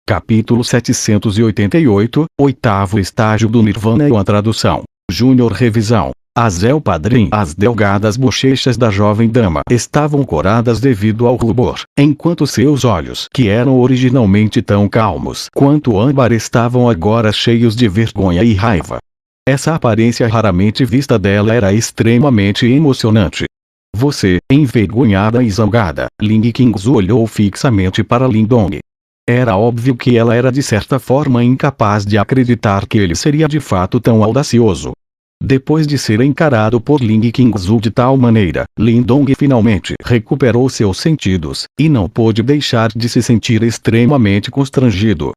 Capítulo 788, Oitavo estágio do Nirvana. Uma tradução. Júnior revisão. Azel Padrim. As delgadas bochechas da jovem dama estavam coradas devido ao rubor, enquanto seus olhos, que eram originalmente tão calmos quanto âmbar, estavam agora cheios de vergonha e raiva. Essa aparência raramente vista dela era extremamente emocionante. Você, envergonhada e zangada, Ling Qingzu olhou fixamente para Lindong. Era óbvio que ela era de certa forma incapaz de acreditar que ele seria de fato tão audacioso. Depois de ser encarado por Ling Qingzu de tal maneira, Lindong finalmente recuperou seus sentidos, e não pôde deixar de se sentir extremamente constrangido.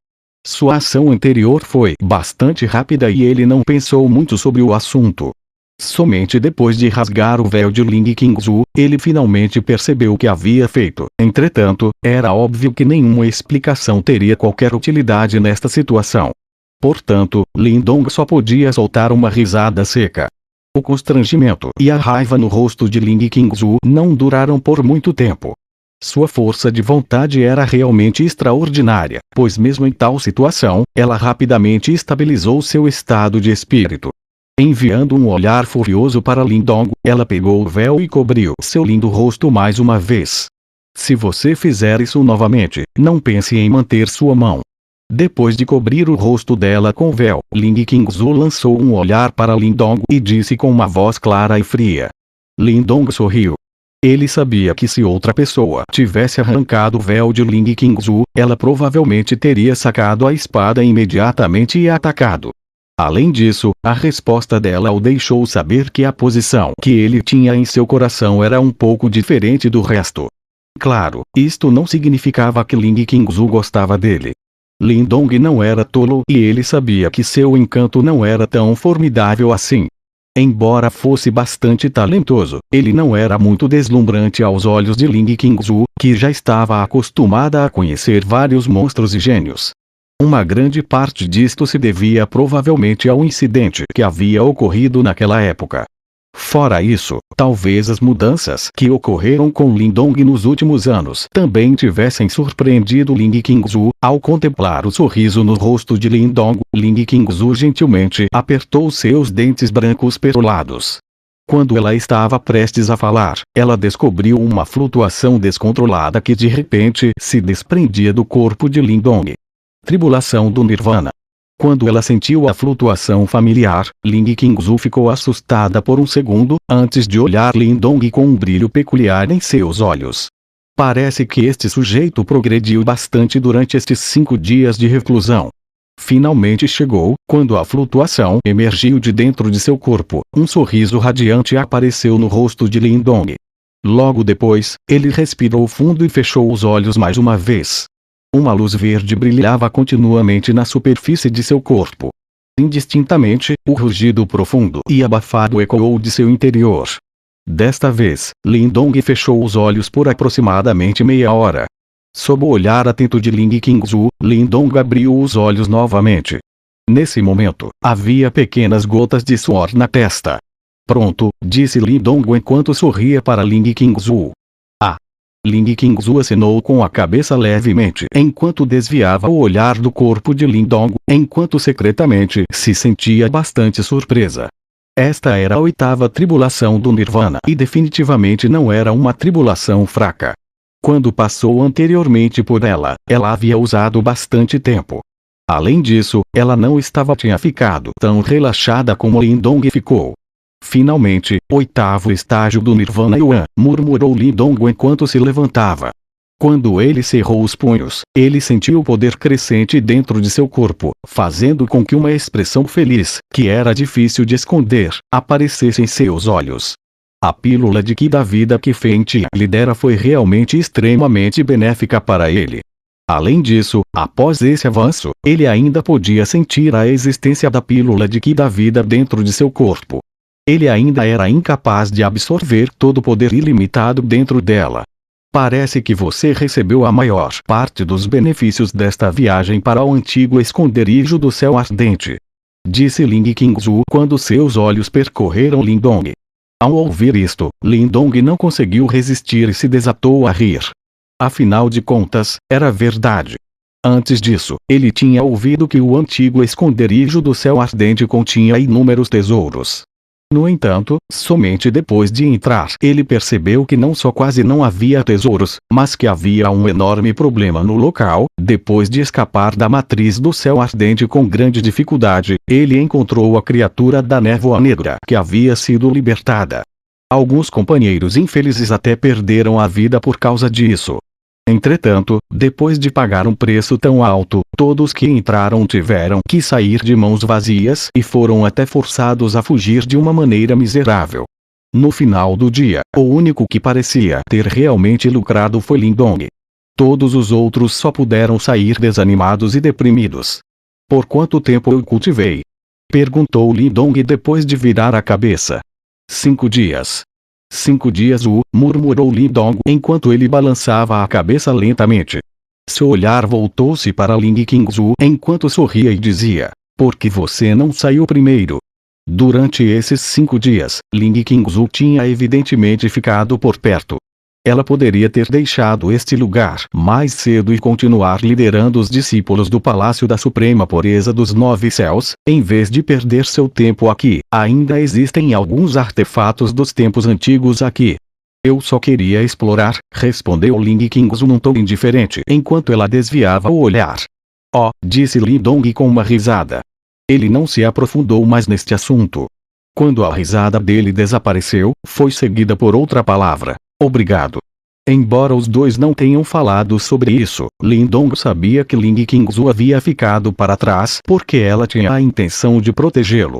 Sua ação anterior foi bastante rápida e ele não pensou muito sobre o assunto. Somente depois de rasgar o véu de Ling Qingzu, ele finalmente percebeu o que havia feito. Entretanto, era óbvio que nenhuma explicação teria qualquer utilidade nesta situação. Portanto, Lindong só podia soltar uma risada seca. O constrangimento e a raiva no rosto de Ling Qingzu não duraram por muito tempo. Sua força de vontade era realmente extraordinária, pois mesmo em tal situação, ela rapidamente estabilizou seu estado de espírito. Enviando um olhar furioso para Lindong, ela pegou o véu e cobriu seu lindo rosto mais uma vez. Se você fizer isso novamente, não pense em manter sua mão. Depois de cobrir o rosto dela com o véu, Ling Qingzu lançou um olhar para Lindong e disse com uma voz clara e fria. Lindong sorriu. Ele sabia que se outra pessoa tivesse arrancado o véu de Ling Qingzu, ela provavelmente teria sacado a espada imediatamente e atacado. Além disso, a resposta dela o deixou saber que a posição que ele tinha em seu coração era um pouco diferente do resto. Claro, isto não significava que Ling Qingzu gostava dele. Lindong não era tolo e ele sabia que seu encanto não era tão formidável assim. Embora fosse bastante talentoso, ele não era muito deslumbrante aos olhos de Ling Qingzu, que já estava acostumada a conhecer vários monstros e gênios. Uma grande parte disto se devia provavelmente ao incidente que havia ocorrido naquela época. Fora isso, talvez as mudanças que ocorreram com Lindong nos últimos anos também tivessem surpreendido Ling Qingzu. Ao contemplar o sorriso no rosto de Lindong, Ling Qingzu gentilmente apertou seus dentes brancos perolados. Quando ela estava prestes a falar, ela descobriu uma flutuação descontrolada que de repente se desprendia do corpo de Lindong. Tribulação do Nirvana. Quando ela sentiu a flutuação familiar, Ling Qingzu ficou assustada por um segundo, antes de olhar Lindong com um brilho peculiar em seus olhos. Parece que este sujeito progrediu bastante durante estes 5 dias de reclusão. Finalmente chegou, quando a flutuação emergiu de dentro de seu corpo, um sorriso radiante apareceu no rosto de Lindong. Logo depois, ele respirou fundo e fechou os olhos mais uma vez. Uma luz verde brilhava continuamente na superfície de seu corpo. Indistintamente, o rugido profundo e abafado ecoou de seu interior. Desta vez, Lindong fechou os olhos por aproximadamente meia hora. Sob o olhar atento de Ling Qingzu, Lindong abriu os olhos novamente. Nesse momento, havia pequenas gotas de suor na testa. Pronto, disse Lindong enquanto sorria para Ling Qingzu. Ling Qingzu acenou com a cabeça levemente enquanto desviava o olhar do corpo de Lindong, enquanto secretamente se sentia bastante surpresa. Esta era a 8ª tribulação do Nirvana e definitivamente não era uma tribulação fraca. Quando passou anteriormente por ela, ela havia usado bastante tempo. Além disso, ela não tinha ficado tão relaxada como Lindong ficou. Finalmente, 8º estágio do Nirvana Yuan, murmurou Lindong enquanto se levantava. Quando ele cerrou os punhos, ele sentiu o poder crescente dentro de seu corpo, fazendo com que uma expressão feliz, que era difícil de esconder, aparecesse em seus olhos. A pílula de Qi da vida que Feng Tian lhe dera foi realmente extremamente benéfica para ele. Além disso, após esse avanço, ele ainda podia sentir a existência da pílula de Qi da vida dentro de seu corpo. Ele ainda era incapaz de absorver todo o poder ilimitado dentro dela. Parece que você recebeu a maior parte dos benefícios desta viagem para o antigo esconderijo do céu ardente. Disse Ling Qingzu quando seus olhos percorreram Lindong. Ao ouvir isto, Lindong não conseguiu resistir e se desatou a rir. Afinal de contas, era verdade. Antes disso, ele tinha ouvido que o antigo esconderijo do céu ardente continha inúmeros tesouros. No entanto, somente depois de entrar ele percebeu que não só quase não havia tesouros, mas que havia um enorme problema no local. Depois de escapar da matriz do céu ardente com grande dificuldade, ele encontrou a criatura da névoa negra que havia sido libertada. Alguns companheiros infelizes até perderam a vida por causa disso. Entretanto, depois de pagar um preço tão alto, todos que entraram tiveram que sair de mãos vazias e foram até forçados a fugir de uma maneira miserável. No final do dia, o único que parecia ter realmente lucrado foi Lindong. Todos os outros só puderam sair desanimados e deprimidos. Por quanto tempo eu cultivei? Perguntou Lindong depois de virar a cabeça. 5 dias. 5 dias, murmurou Lindong enquanto ele balançava a cabeça lentamente. Seu olhar voltou-se para Ling Qingzu enquanto sorria e dizia: por que você não saiu primeiro? Durante esses 5 dias, Ling Qingzu tinha evidentemente ficado por perto. Ela poderia ter deixado este lugar mais cedo e continuar liderando os discípulos do Palácio da Suprema Pureza dos 9 Céus, em vez de perder seu tempo aqui. Ainda existem alguns artefatos dos tempos antigos aqui. Eu só queria explorar, respondeu Ling Qingzu num tom indiferente enquanto ela desviava o olhar. Oh, disse Lindong com uma risada. Ele não se aprofundou mais neste assunto. Quando a risada dele desapareceu, foi seguida por outra palavra. Obrigado. Embora os dois não tenham falado sobre isso, Lindong sabia que Ling Qingzu havia ficado para trás porque ela tinha a intenção de protegê-lo.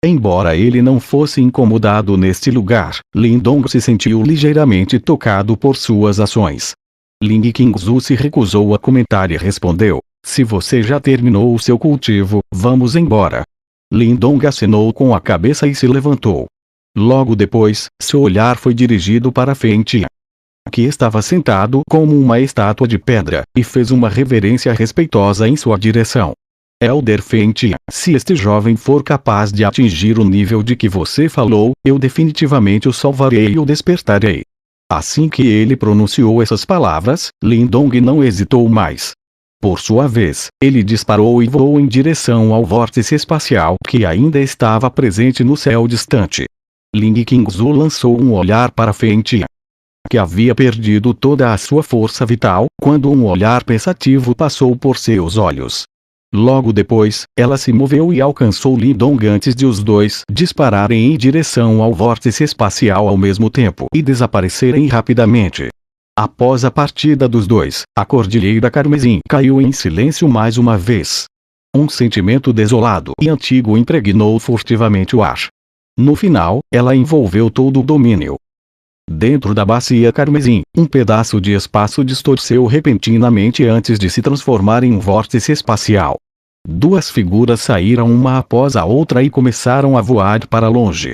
Embora ele não fosse incomodado neste lugar, Lindong se sentiu ligeiramente tocado por suas ações. Ling Qingzu se recusou a comentar e respondeu: se você já terminou o seu cultivo, vamos embora. Lindong acenou com a cabeça e se levantou. Logo depois, seu olhar foi dirigido para Feng Tian, que estava sentado como uma estátua de pedra, e fez uma reverência respeitosa em sua direção. Elder Feng Tian, se este jovem for capaz de atingir o nível de que você falou, eu definitivamente o salvarei e o despertarei. Assim que ele pronunciou essas palavras, Lindong não hesitou mais. Por sua vez, ele disparou e voou em direção ao vórtice espacial que ainda estava presente no céu distante. Ling Qingzu lançou um olhar para Feng Tian, que havia perdido toda a sua força vital, quando um olhar pensativo passou por seus olhos. Logo depois, ela se moveu e alcançou Lindong antes de os dois dispararem em direção ao vórtice espacial ao mesmo tempo e desaparecerem rapidamente. Após a partida dos dois, a Cordilheira Carmesim caiu em silêncio mais uma vez. Um sentimento desolado e antigo impregnou furtivamente o ar. No final, ela envolveu todo o domínio. Dentro da bacia carmesim, um pedaço de espaço distorceu repentinamente antes de se transformar em um vórtice espacial. Duas figuras saíram uma após a outra e começaram a voar para longe.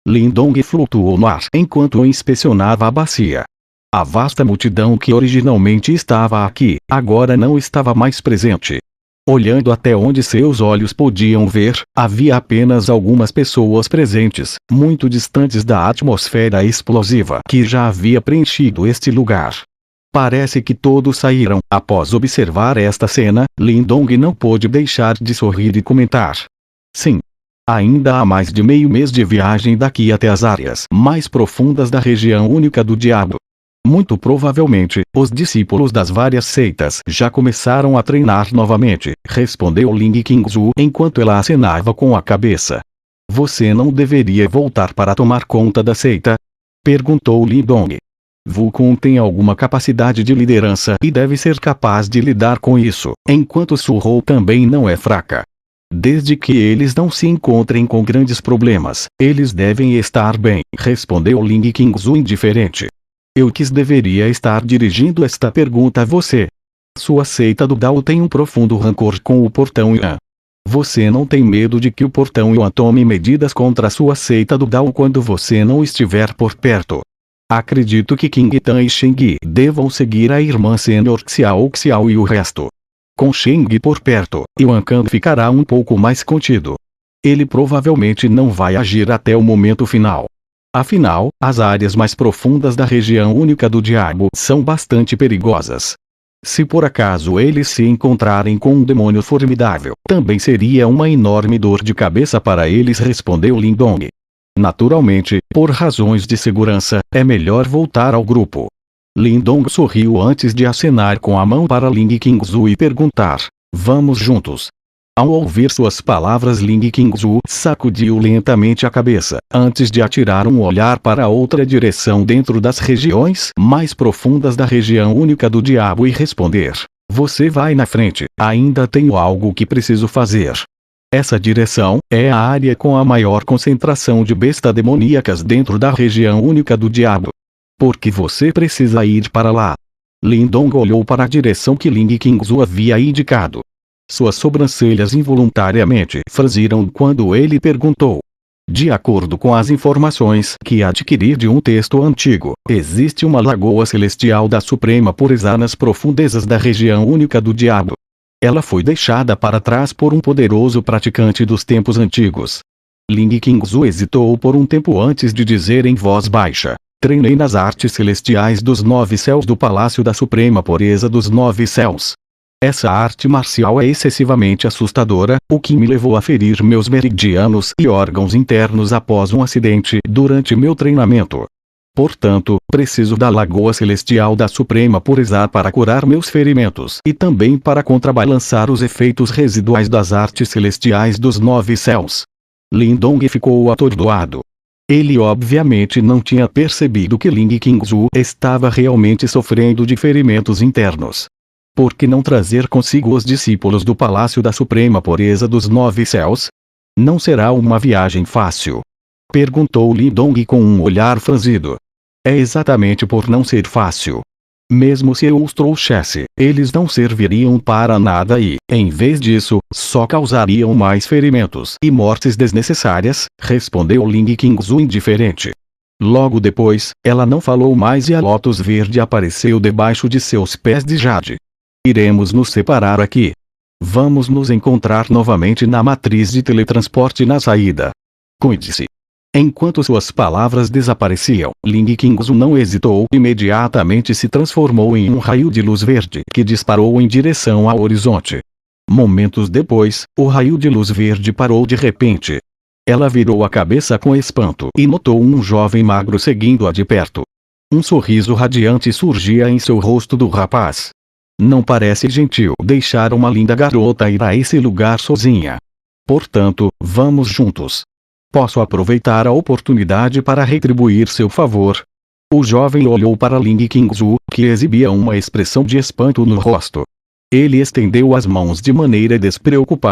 Lindong flutuou no ar enquanto inspecionava a bacia. A vasta multidão que originalmente estava aqui, agora não estava mais presente. Olhando até onde seus olhos podiam ver, havia apenas algumas pessoas presentes, muito distantes da atmosfera explosiva que já havia preenchido este lugar. Parece que todos saíram. Após observar esta cena, Lindong não pôde deixar de sorrir e comentar: sim. Ainda há mais de meio mês de viagem daqui até as áreas mais profundas da região única do diabo. Muito provavelmente, os discípulos das várias seitas já começaram a treinar novamente, respondeu Ling Qingzu enquanto ela acenava com a cabeça. Você não deveria voltar para tomar conta da seita? Perguntou Lindong. Wukong tem alguma capacidade de liderança e deve ser capaz de lidar com isso, enquanto Su Hou também não é fraca. Desde que eles não se encontrem com grandes problemas, eles devem estar bem, respondeu Ling Qingzu indiferente. Eu que deveria estar dirigindo esta pergunta a você. Sua seita do Dao tem um profundo rancor com o Portão Yuan. Você não tem medo de que o Portão Yuan tome medidas contra a sua seita do Dao quando você não estiver por perto? Acredito que Qing Tan e Sheng devam seguir a irmã sênior Xiao e o resto. Com Sheng por perto, Yuan Kang ficará um pouco mais contido. Ele provavelmente não vai agir até o momento final. Afinal, as áreas mais profundas da região única do diabo são bastante perigosas. Se por acaso eles se encontrarem com um demônio formidável, também seria uma enorme dor de cabeça para eles, respondeu Lindong. Naturalmente, por razões de segurança, é melhor voltar ao grupo. Lindong sorriu antes de acenar com a mão para Ling Qingzu e perguntar: vamos juntos? Ao ouvir suas palavras, Ling Qingzu sacudiu lentamente a cabeça, antes de atirar um olhar para outra direção dentro das regiões mais profundas da região única do diabo e responder: você vai na frente, ainda tenho algo que preciso fazer. Essa direção é a área com a maior concentração de bestas demoníacas dentro da região única do diabo. Por que você precisa ir para lá? Lindong olhou para a direção que Ling Qingzu havia indicado. Suas sobrancelhas involuntariamente franziram quando ele perguntou. De acordo com as informações que adquiri de um texto antigo, existe uma lagoa celestial da Suprema Pureza nas profundezas da região única do diabo. Ela foi deixada para trás por um poderoso praticante dos tempos antigos. Ling Qingzu hesitou por um tempo antes de dizer em voz baixa: treinei nas artes celestiais dos 9 céus do Palácio da Suprema Pureza dos 9 céus. Essa arte marcial é excessivamente assustadora, o que me levou a ferir meus meridianos e órgãos internos após um acidente durante meu treinamento. Portanto, preciso da Lagoa Celestial da Suprema Pureza para curar meus ferimentos e também para contrabalançar os efeitos residuais das artes celestiais dos 9 céus. Lindong ficou atordoado. Ele obviamente não tinha percebido que Ling Qingzu estava realmente sofrendo de ferimentos internos. Por que não trazer consigo os discípulos do Palácio da Suprema Pureza dos 9 céus? Não será uma viagem fácil? Perguntou Lindong com um olhar franzido. É exatamente por não ser fácil. Mesmo se eu os trouxesse, eles não serviriam para nada e, em vez disso, só causariam mais ferimentos e mortes desnecessárias, respondeu Ling Qingzu indiferente. Logo depois, ela não falou mais e a Lótus Verde apareceu debaixo de seus pés de jade. Iremos nos separar aqui. Vamos nos encontrar novamente na matriz de teletransporte na saída. Cuide-se. Enquanto suas palavras desapareciam, Ling Qingzu não hesitou e imediatamente se transformou em um raio de luz verde que disparou em direção ao horizonte. Momentos depois, o raio de luz verde parou de repente. Ela virou a cabeça com espanto e notou um jovem magro seguindo-a de perto. Um sorriso radiante surgia em seu rosto do rapaz. Não parece gentil deixar uma linda garota ir a esse lugar sozinha. Portanto, vamos juntos. Posso aproveitar a oportunidade para retribuir seu favor? O jovem olhou para Ling Qingzu, que exibia uma expressão de espanto no rosto. Ele estendeu as mãos de maneira despreocupada